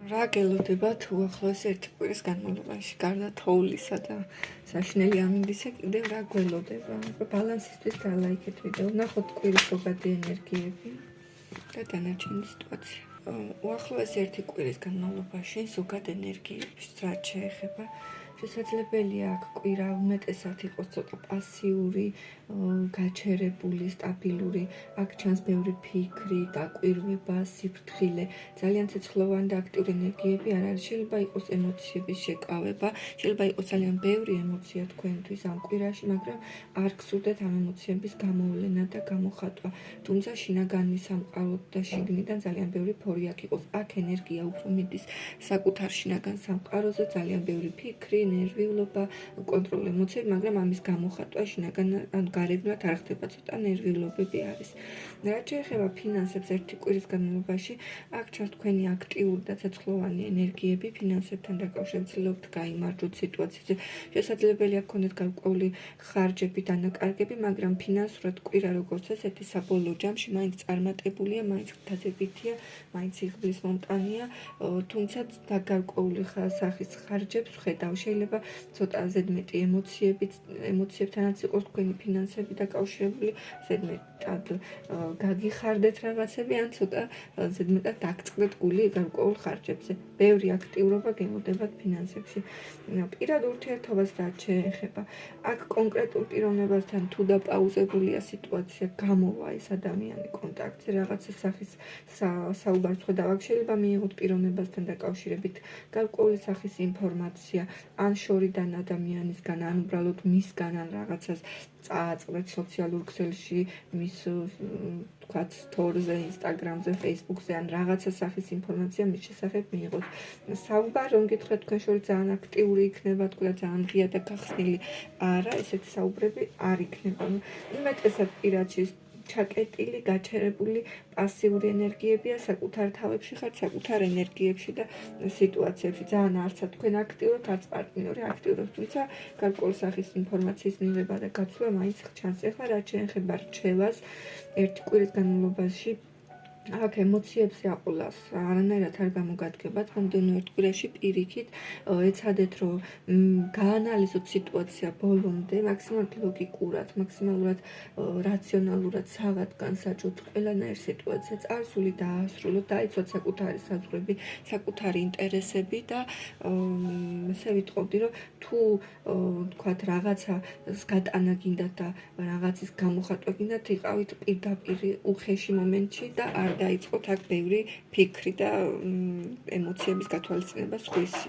რა გელოდებათ უახლოეს ერთი კვირის განმავლობაში, გარდა თოვლისა და საშინელი ამინდისა, კიდევ რა გველოდება? ბალანსისთვის დალაიქეთ ვიდეო, ნახოთ კვირის ზოგადი ენერგიები და დანარჩენი სიტუაცია. უახლოეს ერთი კვირის განმავლობაში ზოგად ენერგიებს რაც შეეხება, შესაძლებელია აქ კვირა უმეტესად იყოს ცოტა პასიური, გაჩერებული, სტაბილური, აქ ჩანს ბევრი ფიქრი, დაკვირვება, სიფრთხილე, ძალიან ცეცხლოვანი და აქტიური ენერგიები არ არის, შეიძლება იყოს ემოციების შეკავება, შეიძლება იყოს ძალიან ბევრი ემოცია თქვენთვის ამ კვირაში, მაგრამ არ გსურდეთ ამ ემოციების გამოვლენა და გამოხატვა, თუმცა შინაგანი სამყარო და შიგნიდან ძალიან ბევრი ფორი აქ იყოს, აქ ენერგია უფრო მიდის საკუთარ შინაგან სამყაროზე, ძალიან ბევრი ფიქრი, ნერვიულობა, კონტროლ ემოციები, მაგრამ ამის გამოხატვა შინაგან ან გარეგნულად არ ხდება, ცოტა ნერვიულობები არის. რაც შეეხება ფინანსებს ერთი კვირის განმავლობაში, აქ ჩანს თქვენი აქტიური და ცეცხლოვანი ენერგიები, ფინანსებთან დაკავშირებით ცდილობთ გაიმარჯვოთ სიტუაციაზე. შესაძლებელია გქონდეთ გარკვეული ხარჯები, დანაკარგები, მაგრამ ფინანსურად კვირა როგორც ესეთი საბოლოო ჯამში მაინც წარმატებულია, მაინც დადებითია, მაინც იღბლის მომტანია, თუმცა გარკვეული სახის ხარჯებს ვხედავ. შეიძლება ცოტა ზედმეტი ემოციებთანაც იყოს თქვენი ფინანსები დაკავშირებული, ზედმეტად გაგიხარდეთ რაღაცები, ან ცოტა ზედმეტად დაგწყდეთ გული გარკვეულ ხარჯებზე. ბევრი აქტიურობა გემოდებათ ფინანსებში. პირად ურთიერთობას რაც შეეხება, აქ კონკრეტულ პიროვნებასთან თუ დაპაუზებულია სიტუაცია, გამოვა ეს ადამიანი კონტაქტზე, რაღაცა სახის საუბარს ხედავ, აქ შეიძლება მიიღოთ პიროვნებასთან დაკავშირებით გარკვეული სახის ინფორმაცია, ან შორიდან ადამიანისგან, ან უბრალოდ მისგან, ან რაღაცას წააწყვეთ სოციალურ ქსელში, მის თქვათ თორზე, ინსტაგრამზე, ფეისბუქზე, ან რაღაცა სახის ინფორმაცია მის შესახებ მიიღოთ. საუბარი რომ გითხრათ თქვენ შორის ძალიან აქტიური იქნება, თქვა ძალიან ღია და გახსნილი. არა, ესეთი საუბრები არ იქნება. უმეტესად პირადში ჩაკეტილი, გაჩერებული, პასიური ენერგიებია, საკუთარ თავებში ხართ, საკუთარ ენერგიებში და სიტუაციებში. ძალიან არცად თქვენ აქტიურობთ, არც პარტნიორი აქტიურობს, თუმცა გარკვეული სახის ინფორმაციის მიღება და გაცვლა მაინც ჩანს. ეხლა რაც შეეხება რჩევას, ერთი კვირის განმავლობაში აქ ემოციებზე აყოლას არანაირად არ გამოგადგებათ, მომდევნო ერთ კვირაში პირიქით ეცადეთ, რომ გაანალიზოთ სიტუაცია ბოლომდე, მაქსიმალურად ლოგიკურად, მაქსიმალურად რაციონალურად სავად განსაჯოთ ყველანაირ სიტუაციას, წარსული დაასრულოთ, დაიცვათ საკუთარი საზღვრები, საკუთარი ინტერესები და ესე ვიტყოდი, რომ თუ თქვათ რაღაცას გატანა გინდათ და რაღაცის გამოხატვა გინდათ, იყავით პირდაპირ უხეში მომენტში და არ დაიწყოთ აქ ბევრი ფიქრი და ემოციების გათვალისწინება სხვისი.